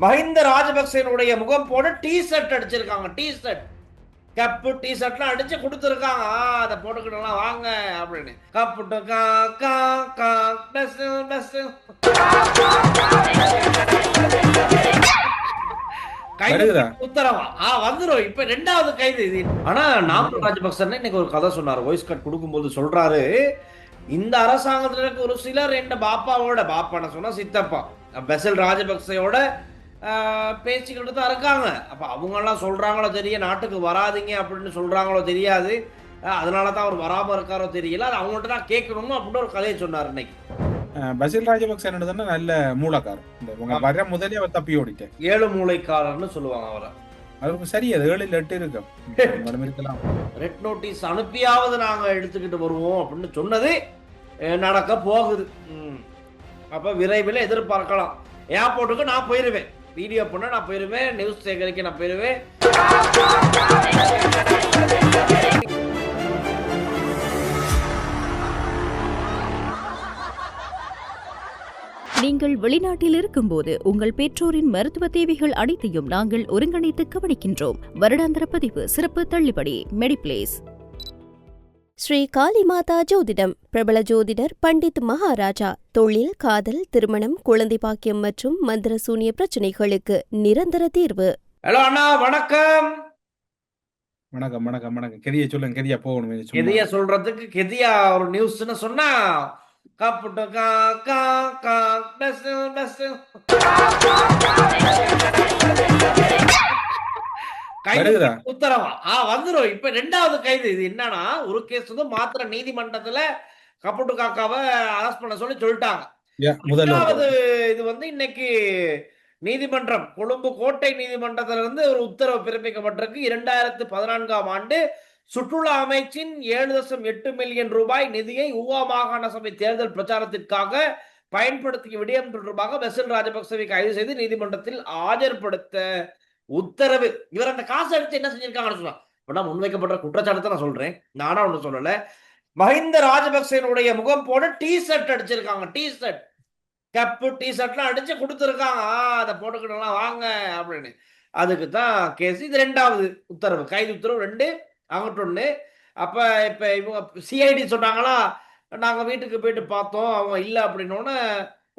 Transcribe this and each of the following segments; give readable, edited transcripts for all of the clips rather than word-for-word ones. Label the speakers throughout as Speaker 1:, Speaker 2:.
Speaker 1: மஹிந்த ராஜபக்சேனுடைய முகம் போட T shirt அடிச்சிருக்காங்க. டி ஷர்ட் கப்பு டி ஷர்ட்லாம் அடிச்சு கொடுத்துருக்காங்க. அதை போட்டுக்கிட்டலாம் வாங்க அப்படின்னு. கப்புட்டு கைது உத்தரவா வந்துரும். இப்ப 2வது கைது இது. ஆனா நாமல் ராஜபக்சே இன்னைக்கு ஒரு கதை சொன்னார். வாய்ஸ் கட் கொடுக்கும்போது சொல்றாரு, இந்த அரசாங்கத்துல இருக்க ஒரு சிலர் என் பாப்பாவோட பாப்பான சொன்னா சித்தப்பா பெசல் ராஜபக்சேயோட பேச்சுக்கிட்டு தான் இருக்காங்க. அப்ப அவங்க எல்லாம் சொல்றாங்களோ தெரிய நாட்டுக்கு வராதிங்க அப்படின்னு சொல்றாங்களோ தெரியாது. அதனால தான் அவர் வராம இருக்காரோ தெரியல. அது அவங்கள்ட்ட தான் கேட்கணும் அப்படின்னு ஒரு கதையை சொன்னார் இன்னைக்கு.
Speaker 2: பசில் ராஜபக்சே தானே நல்ல மூலக்காரர். வர முதலே அவர் தப்பி ஓடிட்டார்.
Speaker 1: 7 மூளைக்காரர்னு சொல்லுவாங்க அவரை.
Speaker 2: அவருக்கு சரி, அது 7-8 இருக்கும் இருக்கலாம்.
Speaker 1: ரெட் நோட்டீஸ் அனுப்பியாவது நாங்க எடுத்துக்கிட்டு வருவோம் அப்படின்னு சொன்னது நடக்க போகுது. அப்ப விரைவில் எதிர்பார்க்கலாம். ஏர்போர்ட்டுக்கு நான் போயிருவேன், வீடியோ பண்ண நான் போயிருவேன், நியூஸ் சேகரிக்க நான் போயிருவேன்.
Speaker 3: நீங்கள் வெளிநாட்டில் இருக்கும்போது உங்கள் பெற்றோரின் மருத்துவ தேவைகள் அனைத்தையும் நாங்கள் ஒருங்கிணைத்து கவனிக்கின்றோம். வருடாந்திர பதிவு சிறப்பு தள்ளுபடி மெடிப்ளேஸ்.
Speaker 4: ஸ்ரீ காளிமாதா ஜோதிடம். பிரபல ஜோதிடர் பண்டித் மகாராஜா. தொழில், காதல், திருமணம், குழந்தை பாக்கியம் மற்றும் மந்திர சூனிய பிரச்சனைகளுக்கு நிரந்தர தீர்வு.
Speaker 1: ஹலோ அண்ணா, வணக்கம்.
Speaker 2: வணக்கம் வணக்கம் வணக்கம். கெதியா சொல்லுங்க. கெதியா போகணும்.
Speaker 1: கெதியா சொல்றதுக்கு கெதியா ஒரு நியூஸ்னு சொன்னா உத்தரவா வந்துரும். இப்ப 2வது கைது இது. என்னன்னா, ஒரு கேஸ் வந்து மாத்திர நீதிமன்றத்துல கப்புட்டு காக்காவை அரெஸ்ட் பண்ண சொல்லி சொல்லிட்டாங்க. முதலாவது இது வந்து இன்னைக்கு நீதிமன்றம், கொழும்பு கோட்டை நீதிமன்றத்துல இருந்து ஒரு உத்தரவு பிறப்பிக்கப்பட்டிருக்கு. 2014ஆம் ஆண்டு சுற்றுலா அமைச்சின் 7.8 மில்லியன் ரூபாய் நிதியை ஊவா மாகாண சபை தேர்தல் பிரச்சாரத்திற்காக பயன்படுத்திய விடயம் தொடர்பாக பெசல் ராஜபக்சேவை கைது செய்து நீதிமன்றத்தில் ஆஜர்படுத்த உத்தரவு. இவர் அந்த காசு அடிச்சு என்ன செஞ்சிருக்காங்கன்னு சொன்னா, முன்வைக்கப்பட்ட குற்றச்சாட்டு நான் சொல்றேன், நானா ஒண்ணு சொல்லல. மஹிந்த ராஜபக்சேனுடைய முகம் போட டி ஷர்ட் அடிச்சிருக்காங்க. டி ஷர்ட் கப்பு டி ஷர்ட்லாம் அடிச்சு கொடுத்துருக்காங்க. அதை போட்டுக்கிட்டலாம் வாங்க அப்படின்னு. அதுக்கு தான் கேஸ். இது 2வது உத்தரவு, கைது உத்தரவு 2, அங்கிட்ட 1. அப்ப இப்ப இவங்க சிஐடி சொன்னாங்களா, நாங்க வீட்டுக்கு போயிட்டு பார்த்தோம், அவங்க இல்லை அப்படின்னோன்னு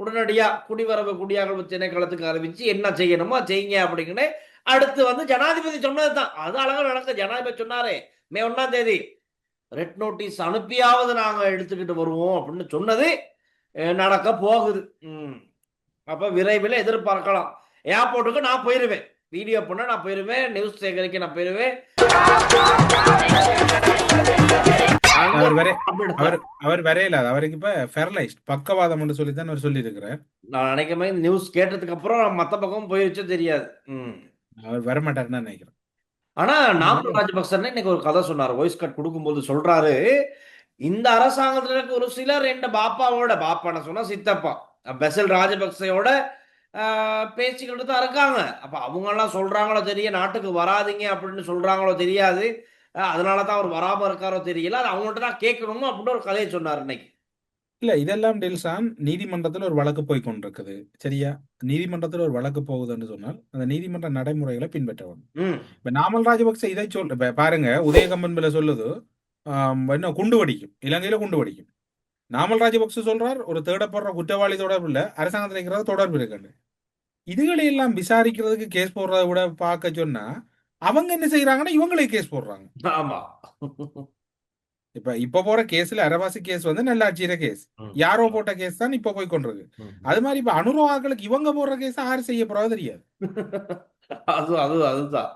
Speaker 1: உடனடியா குடிவரவு குடியாகல்வு திணைக்களத்துக்கு அறிவிச்சு என்ன செய்யணுமோ செய்யுங்க அப்படிங்கன்னு. அடுத்து வந்து ஜனாதிபதி சொன்னதுதான், அது அழகா நடக்க. ஜனாதிபதி சொன்னாரே மே 1ஆம் தேதி ரெட் நோட்டீஸ் அனுப்பியாவது நாங்க எடுத்துக்கிட்டு வருவோம் அப்படின்னு சொன்னது நடக்க போகுது. அப்ப விரைவில் எதிர்பார்க்கலாம். ஏர்போர்ட்டுக்கு நான் போயிருவேன், வீடியோ பண்ண நான் போயிருவேன், நியூஸ் சேகரிக்க நான் போயிருவேன்.
Speaker 2: அவர் வரையில அவருக்கு இப்ப பெரலைஸ்ட் பக்கவாதம் சொல்லித்தான் அவர் சொல்லி இருக்கிறார்.
Speaker 1: நான் நினைக்கிறேன் நியூஸ் கேட்டதுக்கு அப்புறம் மத்த பக்கம் போயிருச்சோ தெரியாது.
Speaker 2: அவர் வரமாட்டாருன்னு நினைக்கிறேன்.
Speaker 1: ஆனா நாமல் ராஜபக்சே இன்னைக்கு ஒரு கதை சொன்னார். வாய்ஸ் கட் கொடுக்கும்போது சொல்றாரு, இந்த அரசாங்கத்துல இருக்க ஒரு சிலர் என் பாப்பாவோட பாப்பான சொன்னா சித்தப்பா பெசல் ராஜபக்சேயோட பேச்சுக்கிட்டு தான் இருக்காங்க. அப்ப அவங்க எல்லாம் சொல்றாங்களோ தெரிய நாட்டுக்கு வராதிங்க அப்படின்னு சொல்றாங்களோ தெரியாது. அதனால தான் அவர் வராம இருக்காரோ தெரியல. அது அவங்கள்ட்ட தான் கேட்கணும் அப்படின்னு ஒரு கதையை சொன்னார் இன்னைக்கு.
Speaker 2: இல்ல, இதெல்லாம் டெல்சான் நீதிமன்றத்தில் ஒரு வழக்கு போய் கொண்டிருக்குது. சரியா? நீதிமன்றத்தில் ஒரு வழக்கு போகுதுன்னு சொன்னால் அந்த நீதிமன்ற நடைமுறைகளை பின்பற்றவும். இப்ப நாமல் ராஜபக்சே இதை சொல்ற பாருங்க, உதயகம்பன்பில சொல்லுது என்ன குண்டு வெடிக்கும், இலங்கையில குண்டு வெடிக்கும். நாமல் ராஜபக்சே சொல்றார் ஒரு தேடப்படுற குற்றவாளி தொடர்பு இல்ல, அரசாங்கத்தில் இருக்கிறத தொடர்பு இருக்கு. இதுகளை எல்லாம் விசாரிக்கிறதுக்கு கேஸ் போடுறத விட பார்க்க சொன்னா அவங்க என்ன செய்யறாங்கன்னா இவங்களே கேஸ் போடுறாங்க.
Speaker 1: ஆமா,
Speaker 2: இப்ப போற கேஸ்ல அரவாசி கேஸ் வந்து நல்லாட்சியிற கேஸ், யாரோ போட்ட கேஸ் தான் இப்ப போய் கொண்டிருக்கு. அது மாதிரி இப்ப அனுரோகாக்களுக்கு இவங்க போடுற கேஸ் யாரு செய்ய போறதோ தெரியாது.
Speaker 1: அதுதான்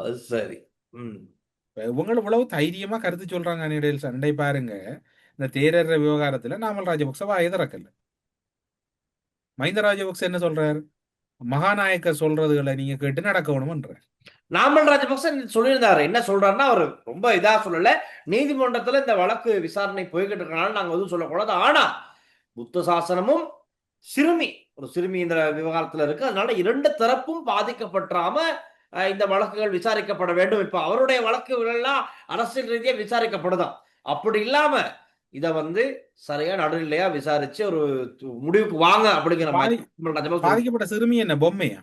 Speaker 1: அது சரி.
Speaker 2: இவங்க இவ்வளவு தைரியமா கருத்து சொல்றாங்க. சண்டை பாருங்க, இந்த தேரர் விவகாரத்துல நாமல் ராஜபக்சே வாயை திறக்கல. மஹிந்த ராஜபக்சே என்ன சொல்றாரு, மகாநாயக்கர் சொல்றதுகளை நீங்க கேட்டு நடக்கணும்ன்ற.
Speaker 1: நாமல் ராஜபக்சே சொல்லியிருந்தாரு. என்ன சொல்றாருன்னா, அவர் ரொம்ப இதா சொல்லல, நீதிமன்றத்துல இந்த வழக்கு விசாரணை போய்கிட்டு இருக்கனால நாங்க எதுவும் சொல்லக்கூடாது. ஆனா புத்த சாசனமும் ஒரு சிறுமி இந்த விவகாரத்துல இருக்கு, அதனால 2 தரப்பும் பாதிக்கப்படாம இந்த வழக்குகள் விசாரிக்கப்பட வேண்டும். இப்ப அவருடைய வழக்குகள் எல்லாம் அரசியல் ரீதியா விசாரிக்கப்படுதான். அப்படி இல்லாம இத வந்து சரியா நடுநிலையா விசாரிச்சு ஒரு முடிவுக்கு வாங்க அப்படிங்கிற மாதிரி
Speaker 2: பாதிக்கப்பட்ட சிறுமி என்ன பொம்மையா?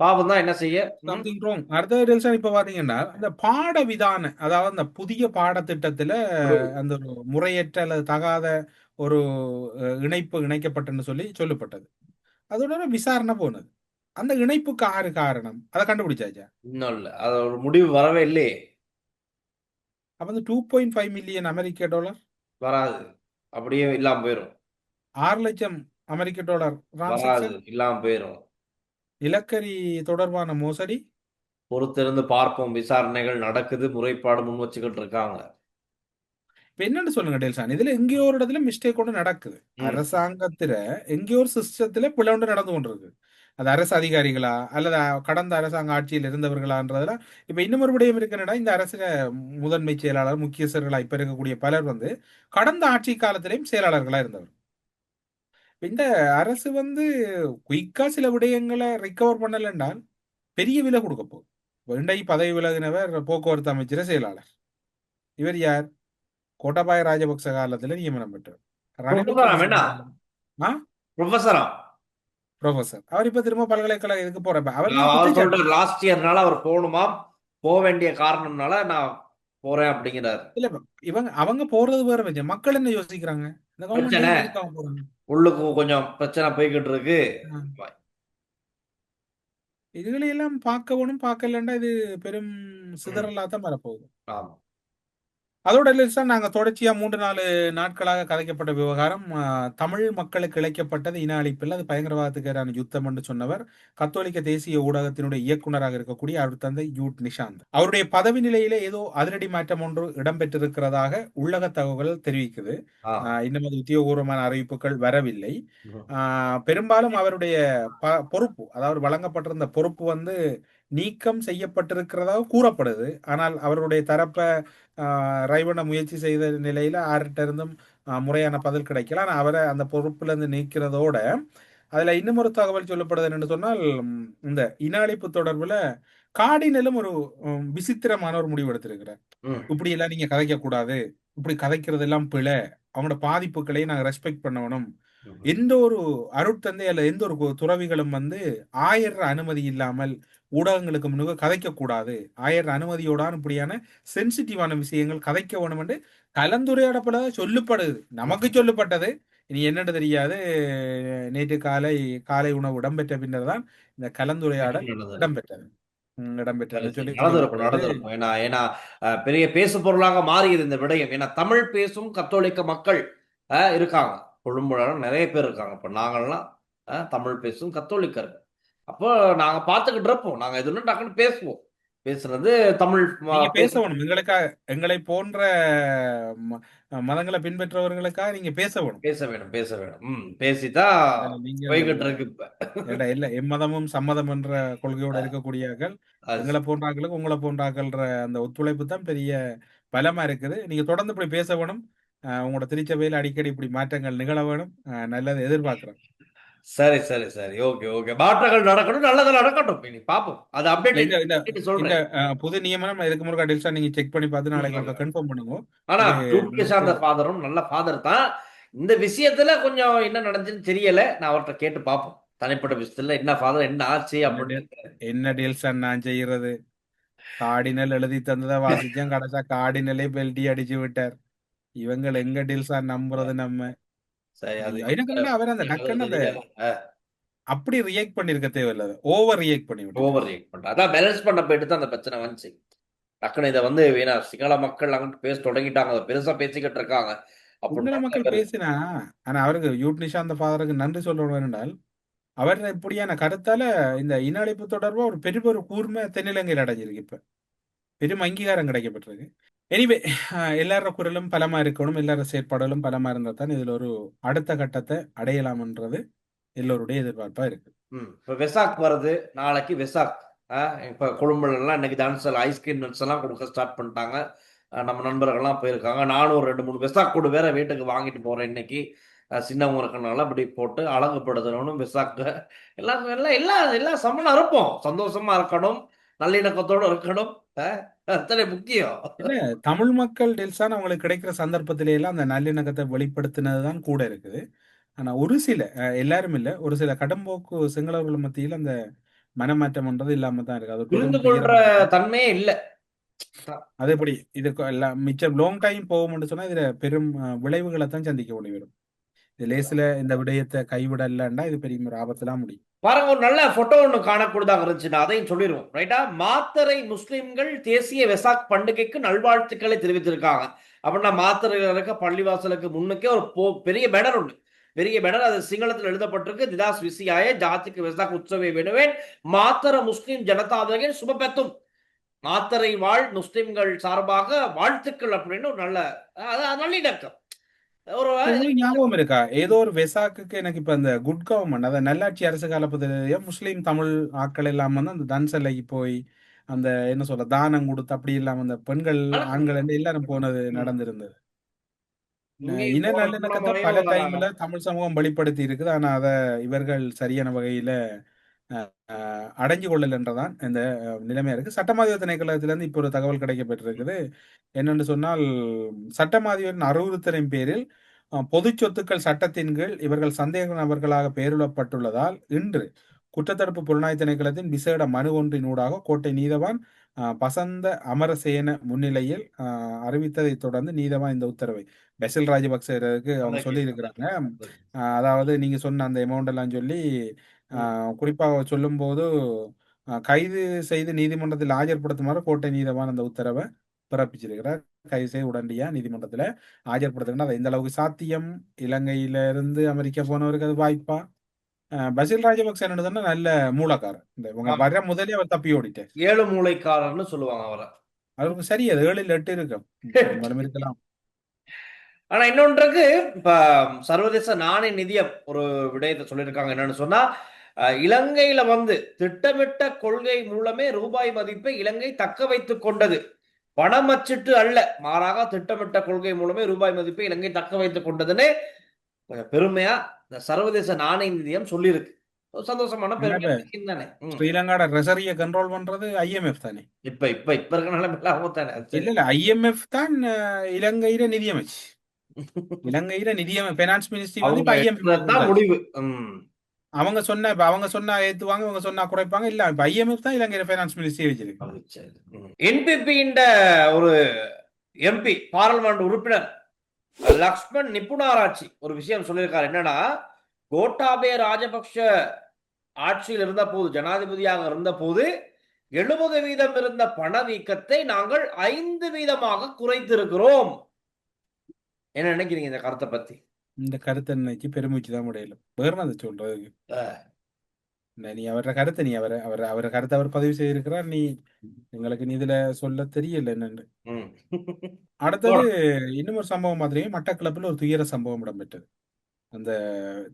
Speaker 1: பாவம் தான், என்ன செய்ய.
Speaker 2: Something wrong. அடுத்த டெல்சன் இப்ப பாத்தீங்கன்னா அந்த பாட விதான, அதாவது அந்த புதிய பாடத்திட்டத்துல அந்த ஒரு முறையற்ற அல்லது தகாத ஒரு இணைப்பு இணைக்கப்பட்டுன்னு சொல்லப்பட்டது. அதோட விசாரணை போனது. அந்த இணைப்புக்கு ஆறு காரணம் அதை கண்டுபிடிச்சாச்சா?
Speaker 1: இன்னும் இல்ல, அது ஒரு முடிவு வரவே இல்லையே.
Speaker 2: அப்ப வந்து 2.5 மில்லியன் அமெரிக்க டாலர்
Speaker 1: வராது, அப்படியே இல்லாம போயிரும்.
Speaker 2: 6 லட்சம் அமெரிக்க டாலர்
Speaker 1: வராது,
Speaker 2: டிரான்சாக்சன்,
Speaker 1: இல்லாம போயிரும்.
Speaker 2: நிலக்கரி தொடர்பான மோசடி.
Speaker 1: பொறுத்திருந்து பார்ப்போம். விசாரணைகள் நடக்குது, முறைப்பாடு முன் வச்சுக்கிட்டு இருக்காங்க.
Speaker 2: இப்ப என்னன்னு சொல்லுங்க டெல்சான், இதுல எங்கேயோ ஒரு இடத்துல மிஸ்டேக் ஒன்று நடக்குது. அரசாங்கத்துல எங்கேயோ ஒரு சிஸ்டத்துல பிழை ஒன்று நடந்து கொண்டிருக்கு. அது அரசு அதிகாரிகளா அல்லது கடந்த அரசாங்க ஆட்சியில் இருந்தவர்களான்றதுல இப்ப இன்னும் ஒரு விடயம் இருக்குன்னா, இந்த அரசு முதன்மை செயலாளர் முக்கியஸ்தர்களா இப்ப இருக்கக்கூடிய பலர் வந்து கடந்த ஆட்சி காலத்திலேயும் செயலாளர்களா இருந்தவர். இந்த அரசு வந்து குயிக்கா சில விடயங்களை ரிகவர் பண்ணல என்றால் பெரிய விலை கொடுக்க போகுது. இன்றைக்கு பதவி விலகினவர் போக்குவரத்து அமைச்சர செயலாளர். இவர் யார்? கோட்டாபாய ராஜபக்ச காலத்துல நியமனம் பெற்றவர். ப்ரொஃபசர். அவர் இப்ப திரும்ப பல்கலைக்கழகம் இதுக்கு போறப்ப
Speaker 1: அவர் லாஸ்ட் இயர்னால அவர் போகணுமா, போக வேண்டிய காரணம்னால நான் போறேன் அப்படிங்கிறார்.
Speaker 2: இல்ல அவங்க போறது வேற வச்சு மக்கள் என்ன யோசிக்கிறாங்க, இந்த கவர்மெண்ட்
Speaker 1: உள்ளுக்கு கொஞ்சம் பிரச்சனை போய்கிட்டு இருக்கு.
Speaker 2: இதுகளை எல்லாம் பார்க்கணும், பார்க்கலண்டா இது பெரும் சிதறலா தான் வரப்போகுது.
Speaker 1: ஆமா.
Speaker 2: அதோட நாங்க தொடர்ச்சியா 3-4 நாட்களாக கதைக்கப்பட்ட விவகாரம், தமிழ் மக்களுக்கு இழைக்கப்பட்டது இன அழிப்பில் அது பயங்கரவாதத்துக்கு எதிரான யுத்தம் என்று சொன்னவர் கத்தோலிக்க தேசிய ஊடகத்தினுடைய இயக்குநராக இருக்கக்கூடிய அவர் தந்தை யூட் நிஷாந்த். அவருடைய பதவி நிலையில ஏதோ அதிரடி மாற்றம் ஒன்று இடம்பெற்றிருக்கிறதாக உள்ளக தகவல்கள் தெரிவிக்குது. இன்னும் அது உத்தியோகபூர்வமான அறிவிப்புகள் வரவில்லை. பெரும்பாலும் அவருடைய பொறுப்பு, அதாவது வழங்கப்பட்டிருந்த பொறுப்பு வந்து நீக்கம் செய்யப்பட்டிருக்கிறதாக கூறப்படுது. ஆனால் அவருடைய தரப்ப ரைவண்ண முயற்சி செய்த நிலையில ஆர்கிட்ட இருந்தும் முறையான பதில் கிடைக்கல. ஆனால் அவரை அந்த பொறுப்புல இருந்து நீக்கிறதோட அதுல இன்னும் ஒரு தகவல் சொல்லப்படுது என்று சொன்னால், இந்த இன அழிப்பு தொடர்புல கார்டினலும் ஒரு விசித்திரமான ஒரு முடிவு எடுத்திருக்கிறார். இப்படி எல்லாம் நீங்க கதைக்க கூடாது, இப்படி கதைக்கிறது எல்லாம் பிழை, அவங்களோட பாதிப்புகளையும் நாங்க ரெஸ்பெக்ட் பண்ணணும். எந்த ஒரு அருட்தந்தை அல்ல எந்த ஒரு துறவிகளும் வந்து ஆயர் அனுமதி இல்லாமல் ஊடகங்களுக்கு முன்னுக்கு கதைக்க கூடாது, ஆயர் அனுமதியோடான இப்படியான சென்சிட்டிவான விஷயங்கள் கதைக்க வேணும் என்று கலந்துரையாடப்பட சொல்லப்படுது. நமக்கு சொல்லப்பட்டது, இனி என்னன்னு தெரியாது. நேற்று காலை உணவு இடம்பெற்ற பின்னர் தான் இந்த கலந்துரையாடல் இடம்பெற்றது.
Speaker 1: ஏன்னா பெரிய பேசு பொருளாக மாறியது இந்த விடயம். ஏன்னா தமிழ் பேசும் கத்தோலிக்க மக்கள் இருக்காங்க, கொழும்புல நிறைய பேர் இருக்காங்க. இப்ப நாங்கள்லாம் தமிழ் பேசும் கத்தோலிக்கர்கள். அப்போ நாங்க பார்த்துக்கிட்டு இருப்போம், நாங்க எதுன்னு டக்குன்னு பேசுவோம். பேசுறது தமிழ்
Speaker 2: பேசணும். எங்களை போன்ற மதங்களை பின்பற்றவர்களுக்காக நீங்க பேச
Speaker 1: வேணும். பேசிதான் போய்கிட்டு இருக்கு இப்ப.
Speaker 2: இல்ல எம்மதமும் சம்மதம் என்ற கொள்கையோட இருக்கக்கூடியவர்கள் எங்களை போன்றாக்களுக்கு உங்களை போன்றாக்கள்ன்ற அந்த ஒத்துழைப்பு தான் பெரிய பலமா இருக்குது. நீங்க தொடர்ந்து இப்படி பேச வேணும். உங்களோட திருச்சபையில் அடிக்கடி இப்படி மாற்றங்கள் நிகழ வேணும். நல்லது எதிர்பார்க்கிறோம்.
Speaker 1: சரி சரி சரி, ஓகே ஓகே. மாற்றங்கள் நடக்கணும், நல்லது நடக்கட்டும். இனி பாப்போம். அது அப்டேட் சொல்றேன்.
Speaker 2: புது நியமனம் இதுக்கு முன்னாடி டெல்சா நீங்க செக் பண்ணி பார்த்து நாளைக்கு கன்ஃபார்ம் பண்ணுங்க.
Speaker 1: ஆனா சார்ந்த ஃபாதரும் நல்ல ஃபாதர் தான். இந்த விஷயத்துல கொஞ்சம் என்ன நடந்துச்சுன்னு தெரியல. நான் அவர்கிட்ட கேட்டு பார்ப்போம், தனிப்பட்ட விஷயத்துல என்ன ஃபாதர் என்ன ஆச்சு அப்படின்னு.
Speaker 2: என்ன டீல்ஸ் நான் செய்யறது, கார்டினல் எழுதி தந்ததை வாசிச்சேன், கடைசா கார்டினலே பெல்ட்டி அடிச்சு விட்டார். இவங்க எங்க டீல்ஸா நம்புறது நம்ம. அவர் அந்த டக்குன்னு அப்படி ரியாக்ட் பண்ணிருக்க தேவையில்ல, ஓவர் ரியாக்ட்
Speaker 1: பண்ணிவிட்டு அதான் பேலன்ஸ் பண்ண போயிட்டு தான் அந்த பிரச்சனை வந்துச்சு. டக்குன்னு இதை வந்து வேணா சிங்கள மக்கள் அங்கிட்டு பேச தொடங்கிட்டாங்க, பெருசா பேசிக்கிட்டு இருக்காங்க.
Speaker 2: சிங்கள மக்கள் பேசினா, ஆனா அவருக்கு யூட் நிஷாந்த் ஃபாதருக்கு நன்றி சொல்லணும் என்றால் அவர் இப்படியான கருத்தால இந்த இன அழிப்பு தொடர்பா ஒரு பெரிய ஒரு கூர்மை தென்னிலங்கையில் அடைஞ்சிருக்கு. இப்ப பெரும் அங்கீகாரம் கிடைக்கப்பட்டிருக்கு. எனிவே எல்லார குரலும் பலமா இருக்கணும், எல்லார செயற்பாடுகளும் பலமா இருந்தா தான் இதுல ஒரு அடுத்த கட்டத்தை அடையலாம்ன்றது எல்லோருடைய எதிர்பார்ப்பா இருக்கு.
Speaker 1: இப்ப வெசாக் வருது, நாளைக்கு வெசாக். இப்ப கொழும்புல எல்லாம் இன்னைக்கு டான்ஸ் ஐஸ்கிரீம் நட்ஸ் எல்லாம் கொடுக்க ஸ்டார்ட் பண்ணிட்டாங்க. நம்ம நண்பர்கள்லாம் போயிருக்காங்க. நானும் ஒரு 2-3 வெசாக் கூடு வேற வீட்டுக்கு வாங்கிட்டு போறேன் இன்னைக்கு. சின்னவங்க இருக்கனால அப்படி போட்டு அழகுப்படுத்தணும் வெசாக்கு. எல்லாம் எல்லாம் எல்லாம் எல்லாம் சமனா இருப்போம், சந்தோஷமா இருக்கணும், நல்லிணக்கத்தோடு இருக்கணும். அத்தனை முக்கியம்.
Speaker 2: இல்ல தமிழ் மக்கள் டெல்சான் அவங்களுக்கு கிடைக்கிற சந்தர்ப்பத்தில எல்லாம் அந்த நல்லிணக்கத்தை வெளிப்படுத்தினதுதான் கூட இருக்குது. ஆனா ஒரு சில எல்லாரும் இல்ல, ஒரு சில கடம்போக்கு சிங்களவர்கள் மத்தியில் அந்த மனமாற்றம்ன்றது இல்லாம தான் இருக்கு. அது ஒரு
Speaker 1: புரிந்து
Speaker 2: பெரும்
Speaker 1: கொள்ற
Speaker 2: துயரமான
Speaker 1: தன்மையே இல்ல.
Speaker 2: அது எப்படி இது எல்லாம் மிச்சம் லாங் டைம் போகும்னு சொன்னா இதுல பெரும் விளைவுகளை தான் சந்திக்க வேண்டி வரும். இது லேசில இந்த விடயத்தை கைவிடலன்னா இது பெரிய ஒரு ஆபத்துலாம் முடியும்.
Speaker 1: பாருங்க, ஒரு நல்ல போட்டோ ஒண்ணு காணக்கூடியதாக இருந்துச்சுன்னா அதையும் சொல்லிடுவோம். ரைட்டா? மாத்தறை முஸ்லிம்கள் தேசிய வெசாக் பண்டிகைக்கு நல்வாழ்த்துக்களை தெரிவித்திருக்காங்க. அப்படின்னா மாத்தறையில் இருக்க பள்ளிவாசலுக்கு முன்னுக்கே ஒரு பெரிய பேனர் உண்டு. பெரிய பேனர், அது சிங்களத்தில் எழுதப்பட்டிருக்கு. திதாஸ் விசியாய ஜாத்திக்கு வெசாக் உற்சவை வேணுவேன் மாத்தர முஸ்லிம் ஜனதாதகன் சுபபெத்தும். மாத்தறை வாழ் முஸ்லிம்கள் சார்பாக வாழ்த்துக்கள் அப்படின்னு ஒரு நல்ல நல்லிணக்கம். ஒரு
Speaker 2: உங்களுக்கு ஞாபகம் இருக்கா? ஏதோ ஒரு வெசாக்குக்கு எனக்கு இப்ப அந்த குட் கவர்மெண்ட் அத நல்லாட்சி அரசு காலப்பகுதியிலேயே முஸ்லீம் தமிழ் ஆட்கள் எல்லாம் வந்து அந்த தன்சலைக்கு போய் அந்த என்ன சொல்ல தானம் கொடுத்து அப்படி இல்லாம அந்த பெண்கள் ஆண்கள் என்று எல்லாரும் போனது நடந்திருந்தது. இன நல்லிணக்கத்தை பல டைம்ல தமிழ் சமூகம் வெளிப்படுத்தி இருக்குது. ஆனா அத இவர்கள் சரியான வகையில அடைஞ்சு கொள்ளல் என்றதான் இந்த நிலைமையா இருக்கு. சட்டமாதிப திணைக்களத்திலிருந்து இப்போ ஒரு தகவல் கிடைக்கப்பட்டிருக்குது. என்னென்னு சொன்னால் சட்டமாதிபரின் அறிவுறுத்தலின் பேரில் பொது சொத்துக்கள் சட்டத்தின் கீழ் இவர்கள் சந்தேக நபர்களாக பெயரிடப்பட்டுள்ளதால் இன்று குற்றத்தடுப்பு புலனாய்வு திணைக்களத்தின் விசேட மனு ஒன்றினூடாக கோட்டை நீதவான் பசந்த அமரசேன முன்னிலையில் அறிவித்ததை தொடர்ந்து நீதவான் இந்த உத்தரவை பெசில் ராஜபக்சேருக்கு அவங்க சொல்லி இருக்கிறாங்க. அதாவது நீங்க சொன்ன அந்த அமௌண்ட் எல்லாம் சொல்லி குறிப்பாக சொல்லும் போது கைது செய்து நீதிமன்றத்தில் ஆஜர்படுத்துமாறு கோட்டை நீதவான் அந்த உத்தரவை பிறப்பிச்சிருக்கிறார். கைது செய்து உடனடியா நீதிமன்றத்துல ஆஜர்படுத்துங்கன்னா அது எந்த அளவுக்கு சாத்தியம், இலங்கையில இருந்து அமெரிக்கா போனவருக்கு அது வாய்ப்பா? பசில் ராஜபக்சே என்னதுன்னா நல்ல மூலக்காரர். இந்த உங்க வர முதலே அவர் தப்பி ஓடிட்டார்.
Speaker 1: 7 மூளைக்காரர்னு சொல்லுவாங்க அவரை.
Speaker 2: அவருக்கு சரி, அது 7-8 இருக்கும் இருக்கலாம்.
Speaker 1: ஆனா இன்னொன்றுக்கு இப்ப சர்வதேச நாணய நிதியம் ஒரு விடயத்தை சொல்லியிருக்காங்க. என்னன்னு சொன்னா இலங்கையில வந்து திட்டமிட்ட கொள்கை மூலமே ரூபாய் மதிப்பை இலங்கை தக்க வைத்துக் கொண்டது. பணம் அச்சிட்டு அல்ல, மாறாக திட்டமிட்ட கொள்கை மூலமே ரூபாய் மதிப்பை இலங்கை தக்க வைத்துக் கொண்டதுன்னு பெருமையா இந்த சர்வதேச நாணய நிதியம் சொல்லியிருக்கு. சந்தோஷமான பெருமை தானே.
Speaker 2: ஸ்ரீலங்காட ட்ரெஷரிய கண்ட்ரோல் பண்றது IMF தானே.
Speaker 1: இப்ப இருக்க நிலைமையில தானே.
Speaker 2: இல்ல IMF தான் இலங்கையில நிதியமைச்சு. இலங்கையில நிதியம் பைனான்ஸ் மினிஸ்ட்ரி வந்து IMF தான் முடிவு. அவங்க சொன்னா ஏத்துவாங்க, அவங்க சொன்னா குறைப்பாங்க. இல்ல இப்ப IMF தான் இலங்கையில பைனான்ஸ் மினிஸ்ட்ரி வச்சிருக்கு.
Speaker 1: NPP ஒரு MP பார்லிமெண்ட் உறுப்பினர் லக்ஷ்மண் நிபுணாராட்சி ஒரு விஷயம் சொல்லியிருக்காரு. என்னன்னா கோட்டாபய ராஜபக்ஷ ஆட்சியில் இருந்த போது, ஜனாதிபதியாக இருந்த போது 70% இருந்த பணவீக்கத்தை நாங்கள் 5% குறைத்திருக்கிறோம். என்ன நினைக்கிறீங்க இந்த கருத்தை பத்தி?
Speaker 2: இந்த கருத்தை நினைச்சு பெருமூச்சு தான் முடியல. வேறு சொல்றதுக்கு நீ அவர கருத்தை நீ அவர கருத்தை அவர் பதிவு செய்திருக்கிறார். நீ எங்களுக்கு நீ இதுல சொல்ல தெரியல என்னன்னு. அடுத்தது இன்னும் ஒரு சம்பவம் மாதிரி மட்டக்களப்பில் ஒரு துயர சம்பவம் இடம்பெற்றது. அந்த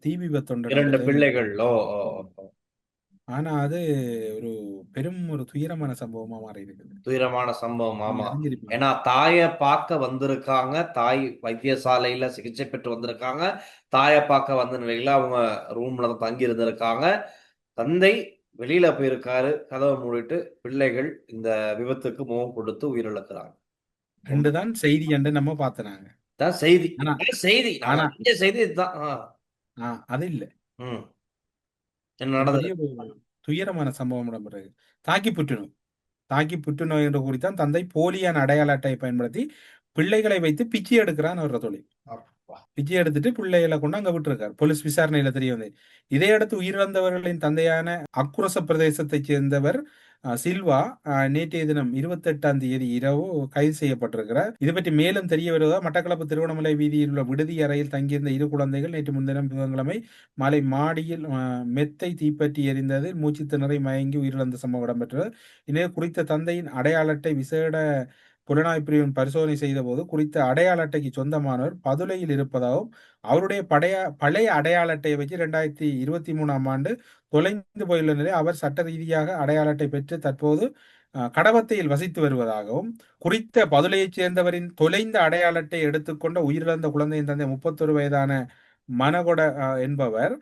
Speaker 2: தீ விபத்தொன்று
Speaker 1: 2 பிள்ளைகள். ஆனா
Speaker 2: அது ஒரு பெரும் ஒரு துயரமான சம்பவமா மாறி இருக்குது.
Speaker 1: துயரமான சம்பவம். ஆமா, ஏன்னா தாயை பார்க்க வந்திருக்காங்க, தாய் வைத்தியசாலையில சிகிச்சை பெற்று வந்திருக்காங்க. தாயை பார்க்க வந்த நிலையில அவங்க ரூம்ல தான் தங்கி இருந்திருக்காங்க. தந்தை வெளியில போயிருக்காரு, கதவை மூடிட்டு. பிள்ளைகள் இந்த விபத்துக்கு முகம் கொடுத்து உயிரிழக்கிறாங்க.
Speaker 2: ரெண்டுதான் செய்தி என்று நம்ம பார்த்தனாங்க.
Speaker 1: செய்தி செய்தி இதுதான்.
Speaker 2: அது இல்ல, துயரமான சம்பவம் இடம்பெறது. தாக்கி புற்றுநோய் என்று கூறித்தான் தந்தை போலியான அடையாள அட்டையை பயன்படுத்தி பிள்ளைகளை வைத்து பிச்சை எடுக்கிறான் அவர தொழில். பிச்சை எடுத்துட்டு பிள்ளைகளை கொண்டு அங்க விட்டுருக்காரு. போலீஸ் விசாரணையில தெரிய வந்தது. இதையடுத்து உயிரிழந்தவர்களின் தந்தையான அக்குரச பிரதேசத்தைச் சேர்ந்தவர் சில்வா நேற்றைய தினம் 28ஆம் தேதி இரவு கைது செய்யப்பட்டிருக்கிறார். இது பற்றி மேலும் தெரிய வருவதா மட்டக்களப்பு திருவண்ணாமலை வீதியில் உள்ள விடுதி அறையில் தங்கியிருந்த 2 குழந்தைகள் நேற்று முன்தினம் புதன்கிழமை மாலை மாடியில் மெத்தை தீப்பற்றி எரிந்ததில் மூச்சு திணறி மயங்கி உயிரிழந்த சம்பவம் இடம்பெற்றது. எனவே குறித்த தந்தையின் அடையாள அட்டை விசேட புலனாய்வு பிரிவின் பரிசோதனை செய்த போது குறித்த அடையாள அட்டைக்கு சொந்தமானவர் பதுளையில் இருப்பதாகவும் அவருடைய பழைய அடையாள அட்டையை வச்சு 2023ஆம் ஆண்டு தொலைந்து போயுள்ள நிலை அவர் சட்ட ரீதியாக அடையாள அட்டை பெற்று தற்போது கடவத்தையில் வசித்து வருவதாகவும் குறித்த பதுளையைச் சேர்ந்தவரின் தொலைந்த அடையாள அட்டை எடுத்துக்கொண்ட உயிரிழந்த குழந்தையின் தந்தை 31 வயதான மனகொட என்பவர்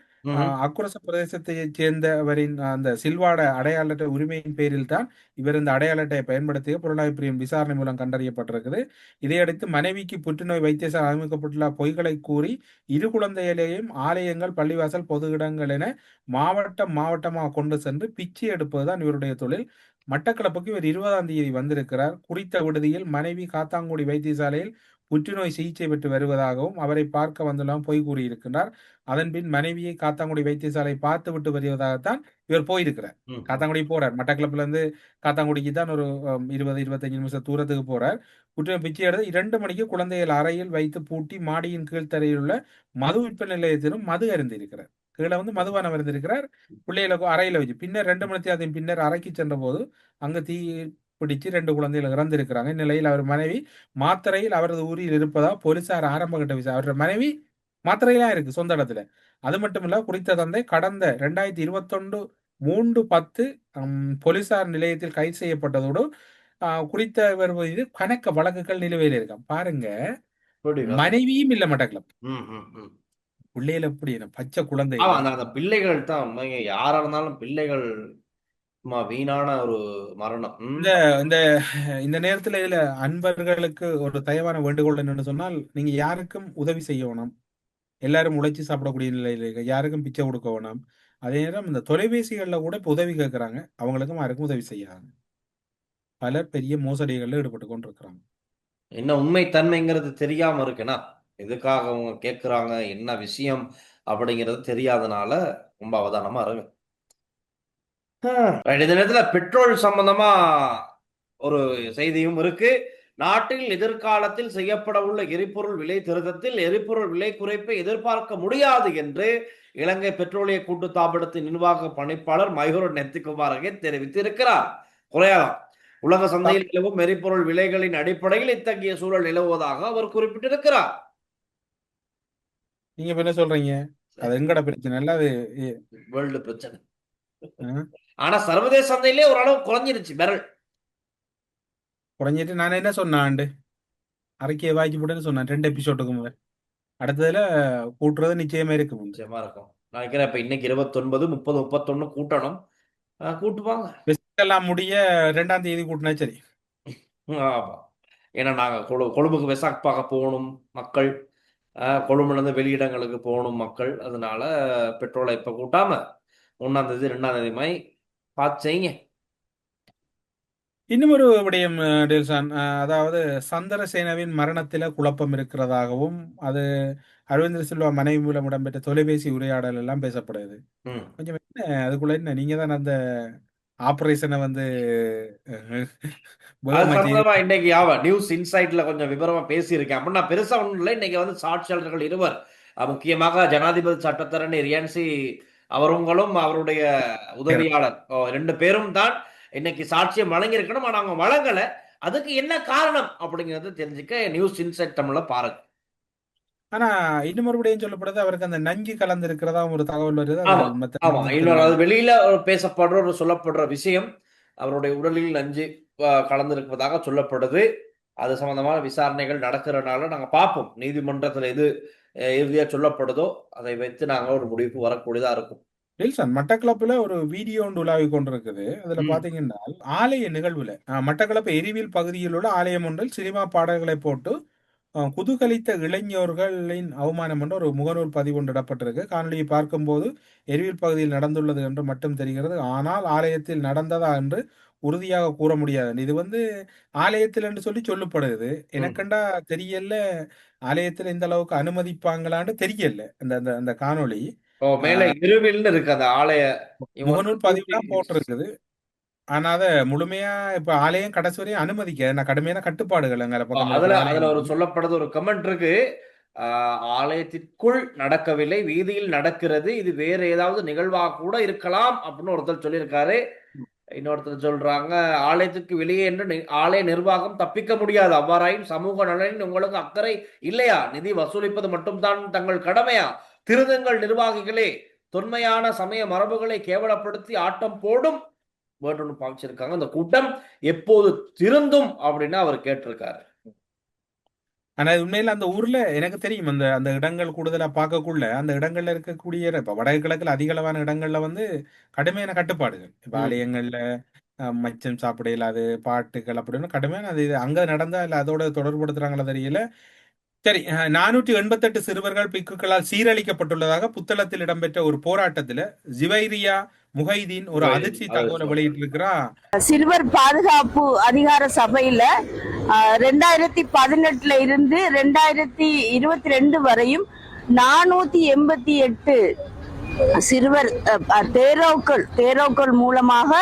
Speaker 2: அக்குரச பிரதேசத்தைச் சேர்ந்தவரின் அந்த சில்வாட அடையாள அட்டை உரிமையின் பேரில் தான் இவர் இந்த அடையாள அட்டையை பயன்படுத்திய புலனாய்வு பிரிவின் விசாரணை மூலம் கண்டறியப்பட்டிருக்குது. இதையடுத்து மனைவிக்கு புற்றுநோய் வைத்தியசாலை அமைக்கப்பட்டுள்ள பொய்களை கூறி 2 குழந்தைகளையும் ஆலயங்கள், பள்ளிவாசல், பொது இடங்கள் என மாவட்டமாக கொண்டு சென்று பிச்சை எடுப்பதுதான் இவருடைய தொழில். மட்டக்களப்புக்கு இவர் 20ஆம் தேதி வந்திருக்கிறார். குறித்த விடுதியில் மனைவி காத்தாங்குடி வைத்தியசாலையில் புற்றுநோய் சிகிச்சை பெற்று வருவதாகவும் அவரை பார்க்க வந்துள்ளாம் பொய் கூறியிருக்கிறார். அதன்பின் மனைவியை காத்தாங்குடி வைத்தியசாலை பார்த்து விட்டு வருவதாகத்தான் இவர் போயிருக்கிறார். காத்தாங்குடி போறார். மட்டக்களப்புல இருந்து காத்தாங்குடிக்கு தான் ஒரு 20-25 நிமிஷம் தூரத்துக்கு போறார். புற்றுநோய் பிச்சை எடுத்து 2 மணிக்கு குழந்தைகள் அறையில் வைத்து பூட்டி மாடியின் கீழ்த்தரையில் உள்ள மது விற்பனை நிலையத்திலும் மது அருந்திருக்கிறார். கீழே வந்து மதுபானம் இருந்திருக்கிறார். பிள்ளைகளுக்கு அறையில வச்சு பின்னர் 2 மணி நேரத்தின் பின்னர் அறைக்கு சென்ற போது அங்கு தீ பிடிச்சு 2 குழந்தைகள் இறந்திருக்கிறாங்க. இந்நிலையில் அவர் மனைவி மாத்திரையில் அவரது ஊரில் இருப்பதா போலீசார் ஆரம்ப கட்ட விசாரணை. அவரது மனைவி மாத்திரையெல்லாம் இருக்கு சொந்த இடத்துல. அது மட்டும் இல்ல, குறித்த தந்தை கடந்த 2021 3/10 போலீசார் நிலையத்தில் கைது செய்யப்பட்டதோடு குறித்த இவர் மீது கணக்க வழக்குகள் நிலுவையில் இருக்கான். பாருங்க, மனைவியும் இல்ல மட்டக்களப், பிள்ளைகள் எப்படி பச்சை குழந்தை.
Speaker 1: அந்த பிள்ளைகள் தான் யாரா இருந்தாலும் பிள்ளைகள் வீணான ஒரு மரணம்.
Speaker 2: இந்த நேரத்துல இதுல அன்பர்களுக்கு ஒரு தயவான வேண்டுகோள் என்னன்னு சொன்னால், நீங்க யாருக்கும் உதவி செய்யணும், எல்லாரும் உழைச்சி சாப்பிடக்கூடிய நிலையில இருக்க, யாருக்கும் பிச்சை கொடுக்க வேணாம். அதே நேரம் இந்த தொலைபேசிகள்ல கூட இப்ப உதவி கேட்கறாங்க, அவங்களுக்கும் யாருக்கும் உதவி செய்யாங்க. பலர் பெரிய மோசடிகள்ல ஈடுபட்டு கொண்டிருக்கிறாங்க.
Speaker 1: என்ன உண்மை தன்மைங்கிறது தெரியாம இருக்குன்னா, எதுக்காக அவங்க கேட்கிறாங்க, என்ன விஷயம் அப்படிங்கிறது தெரியாதனால ரொம்ப அவதானமா இருக்கு. இந்த நேரத்துல பெட்ரோல் சம்பந்தமா ஒரு செய்தியும் இருக்கு. நாட்டில் எதிர்காலத்தில் செய்யப்பட உள்ள எரிபொருள் விலை திருத்தத்தில் எரிபொருள் விலை குறைப்பை எதிர்பார்க்க முடியாது என்று இலங்கை பெட்ரோலிய கூட்டுத்தாபனத்தின் நிர்வாக பணிப்பாளர் மைஹுர நெத்திகுமாரகே தெரிவித்திருக்கிறார். குறையலாம் உலக சந்தையில் நிலவும் எரிபொருள் விலைகளின் அடிப்படையில் இத்தகைய சூழல் நிலவுவதாக அவர் குறிப்பிட்டிருக்கிறார்.
Speaker 2: நீங்க என்ன சொல்றீங்க? அது எங்கட பிரச்சனை இல்ல, அது
Speaker 1: வேர்ல்டு பிரச்சனை. ஆனா சர்வதேச சந்தையிலே ஓரளவு குறைஞ்சிருச்சு பெரல்.
Speaker 2: குறைஞ்சிட்டு நான் என்ன சொன்னேன், அறிக்கையை வாய்ச்சி போட்டேன்னு சொன்னேன் 2 எபிசோடுக்கு முதல். அடுத்ததுல கூட்டுறது நிச்சயமா இருக்கும்.
Speaker 1: நினைக்கிறேன் இப்ப இன்னைக்கு 29, 30, 31 கூட்டணும். கூட்டுவாங்க.
Speaker 2: எல்லாம் முடிய 2ஆம் தேதி கூட்டினா சரி.
Speaker 1: ஆமா, ஏன்னா நாங்க கொழும்புக்கு வெசாக் பார்க்க போகணும் மக்கள், கொழும்புல இருந்து வெளியிடங்களுக்கு போகணும் மக்கள். அதனால பெட்ரோலை இப்ப கூட்டாம 1ஆம் தேதி 2ஆம் தேதி மாதிரி பார்த்து செய்யுங்க.
Speaker 2: இன்னும் ஒரு விடயம் டேல்சான், அதாவது சந்திரசேனவின் மரணத்தில குழப்பம் இருக்கிறதாகவும் அது அரவிந்தர் சில்வா மனைவி மூலம் இடம்பெற்ற தொலைபேசி உரையாடல் எல்லாம் பேசப்படுது. கொஞ்சம் என்ன அதுக்குள்ள என்ன, நீங்க தான் அந்த ஆபரேஷனை வந்து
Speaker 1: இன்னைக்கு நியூஸ் இன்சைட்ல கொஞ்சம் விவரமா பேசியிருக்கேன். அப்படின்னா பெருசா ஒண்ணும் இல்லை. இன்னைக்கு வந்து சாட்சியாளர்கள் 2 முக்கியமாக ஜனாதிபதி சட்டத்தரணி ரியான்சி அவர்களும் அவருடைய உதவியாளர் 2 பேரும் தான் இன்னைக்கு சாட்சியம் வழங்கியிருக்கணும். ஆனா அவங்க வழங்கல. அதுக்கு என்ன காரணம் அப்படிங்கறது தெரிஞ்சுக்க நியூஸ் இன்சைட் தமிழ்ல பாருங்க.
Speaker 2: ஆனா இன்னும் மறுபடியும் சொல்லப்படுது, அவருக்கு அந்த நஞ்சு கலந்து இருக்கிறதா ஒரு தகவல் வருது.
Speaker 1: அது வெளியில பேசப்படுற ஒரு சொல்லப்படுற விஷயம், அவருடைய உடலில் நஞ்சு கலந்திருப்பதாக சொல்லப்படுது. அது சம்பந்தமான விசாரணைகள் நடக்கிறதுனால நாங்க பார்ப்போம். நீதிமன்றத்துல எது இறுதியா சொல்லப்படுதோ அதை வைத்து நாங்க ஒரு முடிவுக்கு வரக்கூடியதா இருக்கும்.
Speaker 2: மட்டக்களப்புல ஒரு வீடியோ ஒன்று உலாவி கொண்டிருக்குது. அதுல பாத்தீங்கன்னா ஆலய நிகழ்வுல மட்டக்களப்பு எரிவில் பகுதியில் உள்ள ஆலயம் ஒன்றில் சினிமா பாடல்களை போட்டு குதூகலித்த இளைஞர்களின் அவமானம் என்ற ஒரு முகநூல் பதிவு ஒன்று இடப்பட்டிருக்கு. காணொலியை பார்க்கும்போது எரிவில் பகுதியில் நடந்துள்ளது என்று மட்டும் தெரிகிறது. ஆனால் ஆலயத்தில் நடந்ததா என்று உறுதியாக கூற முடியாது. இது வந்து ஆலயத்தில் என்று சொல்லப்படுது. எனக்கண்டா தெரியல, ஆலயத்தில் இந்த அளவுக்கு அனுமதிப்பாங்களான்னு தெரியல. அந்த காணொலி
Speaker 1: மேல இருவில் இருக்கு அந்த ஆலய
Speaker 2: முகநூல் பதிவுலாம் போட்டிருக்குது. ஆனா அத முழுமையா இப்ப ஆலயம் கடைசி வரையும் அனுமதிக்க கடுமையான கட்டுப்பாடுகள்
Speaker 1: அதுல ஒரு சொல்லப்படுது, ஒரு கமெண்ட் இருக்கு, ஆலயத்திற்குள் நடக்கவில்லை, வீதியில் நடக்கிறது, இது வேற ஏதாவது நிகழ்வாக கூட இருக்கலாம் அப்படின்னு ஒருத்தர் சொல்லியிருக்காரு. இன்னொருத்தர் சொல்றாங்க, ஆலயத்துக்கு வெளியே என்று ஆலய நிர்வாகம் தப்பிக்க முடியாது, அவ்வாறாயும் சமூக நலனில் உங்களுக்கு அக்கறை இல்லையா? நிதி வசூலிப்பது மட்டும்தான் தங்கள் கடமையா? திருந்துங்கள் நிர்வாகிகளே, தொன்மையான சமய மரபுகளை கேவலப்படுத்தி ஆட்டம் போடும் வேர்டு பாவிச்சிருக்காங்க. அந்த கூட்டம் எப்போது திருந்தும் அப்படின்னு அவர் கேட்டிருக்காரு.
Speaker 2: ஆனா உண்மையில அந்த ஊர்ல எனக்கு தெரியும் அந்த அந்த இடங்கள் கூடுதலா பார்க்கக்குள்ள அந்த இடங்கள்ல இருக்கக்கூடிய இப்ப வடகிழக்குல அதிக அளவான இடங்கள்ல வந்து கடுமையான கட்டுப்பாடுகள் இப்ப ஆலயங்கள்ல மச்சம் சாப்பிட இல்லாது பாட்டுகள் அப்படின்னு கடுமையான அது இது அங்க நடந்தா இல்ல அதோட தொடர்புபடுத்துறாங்களா தெரியல. சரி 488 சிறுவர்கள் பிக்குகளால் சீரழிக்கப்பட்டுள்ளதாக புத்தளத்தில் இடம்பெற்ற ஒரு போராட்டத்துல ஜிவைரியா முஹைதீன் ஒரு அதிர்ச்சி தகவலை வெளியிட்டிருக்கிறா.
Speaker 5: சிறுவர் பாதுகாப்பு அதிகார சபையில 2018 இருந்து 2022 வரையும் 488 சிறுவர் தேரோக்கள் மூலமாக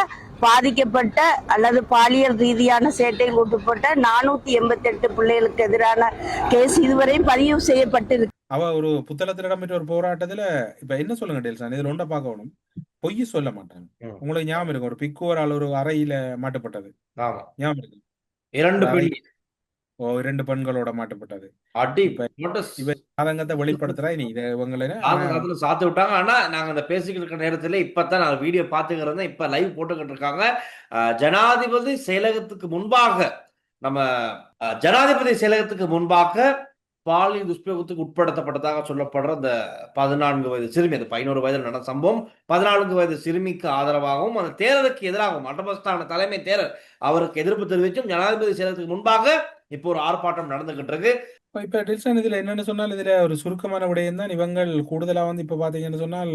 Speaker 5: பாதிக்கப்பட்ட அல்லது பாலியல் ரீதியான சேட்டையில் ஈடுபட்ட 488 பிள்ளைகளுக்கு எதிரான கேஸ் இதுவரையும் பதிவு செய்யப்பட்டிருக்கு.
Speaker 2: அவ ஒரு புத்தளத்தில் இடம்பெற்ற ஒரு போராட்டத்துல இப்ப என்ன சொல்லுங்க டேல்சான், இதுல ஒன்றை பார்க்கணும், பொய் சொல்ல மாட்டாங்க. உங்களுக்கு ஞாபகம் இருக்கும் ஒரு பிக்குவரால் ஒரு அறையில மாட்டப்பட்டது, ஞாபகம் இருக்கு? 2 பெண்களோட மாட்டப்பட்டது. ஆதங்கத்தை வெளிப்படுத்துறா நீ இதை இவங்களை
Speaker 1: சாத்து விட்டாங்க. ஆனா நாங்க அந்த பேசிக்கிட்டு இருக்கிற நேரத்துல இப்பதான் நான் வீடியோ பாத்துக்கிறேன், இப்ப லைவ் போட்டுக்கிட்டு இருக்காங்க. ஜனாதிபதி செயலகத்துக்கு முன்பாக பாலியல் துஷ்பிரயோகத்துக்கு உட்படுத்தப்பட்டதாக சொல்லப்படுற அந்த 14 வயது சிறுமி, அது 11 வயதில் நடந்த சம்பவம், 14 வயது சிறுமிக்கு ஆதரவாகவும் அந்த தேரருக்கு எதிராகவும் மட்டபஸ்தான தலைமை தேரர் அவருக்கு எதிர்ப்பு தெரிவித்தும் ஜனாதிபதி செயலகத்துக்கு முன்பாக இப்போ ஒரு ஆர்ப்பாட்டம் நடந்துகிட்டு இருக்கு.
Speaker 2: இப்ப டெல்சன் இதுல என்னன்னு சொன்னால் இதுல ஒரு சுருக்கமான விடயம் தான். இவங்கள் கூடுதலா வந்து இப்ப பாத்தீங்கன்னு சொன்னால்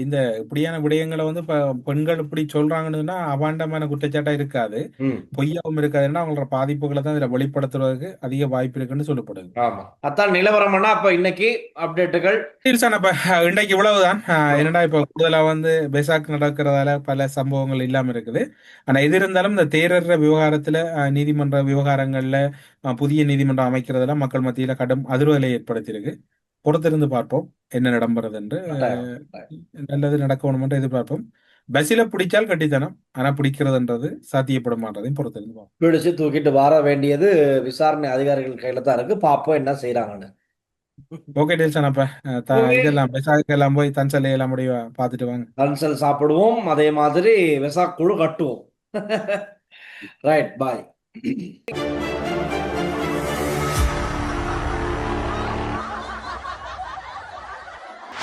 Speaker 2: இந்த இப்படியான விடயங்களை வந்து இப்ப பெண்கள் இப்படி சொல்றாங்கன்னு சொன்னா அபாண்டமான குற்றச்சாட்டா இருக்காது, பொய்யாவும் இருக்காதுன்னா அவங்களோட பாதிப்புகளை தான் இதுல வெளிப்படுத்துறதுக்கு அதிக வாய்ப்பு இருக்குன்னு சொல்லப்படுது.
Speaker 1: ஆமா, அதான் நிலவரம்னா அப்ப இன்னைக்கு அப்டேட்டுகள்
Speaker 2: டெல்சன். அப்ப இன்றைக்கு இவ்வளவுதான். என்னடா இப்ப கூடுதலா வந்து பெசாக் நடக்கிறதால பல சம்பவங்கள் இல்லாம இருக்குது. ஆனா எது இருந்தாலும் இந்த தேரர் விவகாரத்துல நீதிமன்ற விவகாரங்கள்ல புதிய நீதிமன்றம் அமைக்கிறதுல மக்கள் மத்தியில கடும் அதிர்வலை ஏற்படுத்தியிருக்கு. பொறுத்திருந்து பார்ப்போம் என்ன நடம்புறது என்று. நல்லது நடக்கணும் என்று எதிர்பார்ப்போம். பஸ்ஸில பிடிச்சால் கட்டித்தனம், ஆனா பிடிக்கிறதுன்றது சாத்தியப்பட மாட்டதையும் பொறுத்திருந்து பார்ப்போம்.
Speaker 1: பிடிச்சு தூக்கிட்டு வர வேண்டியது விசாரணை அதிகாரிகள் கையில தான் இருக்கு, பாப்போம் என்ன செய்யறாங்கன்னு.
Speaker 2: ஓகே டெல்சன். அப்ப இதெல்லாம் பெசாக் எல்லாம் போய் தன்சலை எல்லாம் முடிவா பாத்துட்டு வாங்க.
Speaker 1: தன்சல் சாப்பிடுவோம், அதே மாதிரி வெசாக் குழு கட்டுவோம். ரைட், பாய்.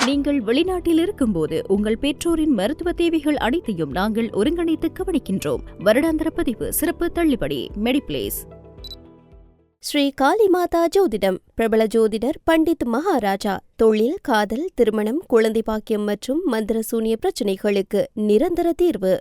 Speaker 3: நீங்கள் வெளிநாட்டில் இருக்கும்போது உங்கள் பெற்றோரின் மருத்துவ தேவைகள் அனைத்தையும் நாங்கள் ஒருங்கிணைத்து கவனிக்கின்றோம். வருடாந்திர பதிவு சிறப்பு தள்ளுபடி மெடிப்ளேஸ்.
Speaker 4: ஸ்ரீ காளிமாதா ஜோதிடம் பிரபல ஜோதிடர் பண்டித் மகாராஜா. தொழில், காதல், திருமணம், குழந்தை பாக்கியம் மற்றும் மந்திர சூனிய பிரச்சினைகளுக்கு நிரந்தர தீர்வு.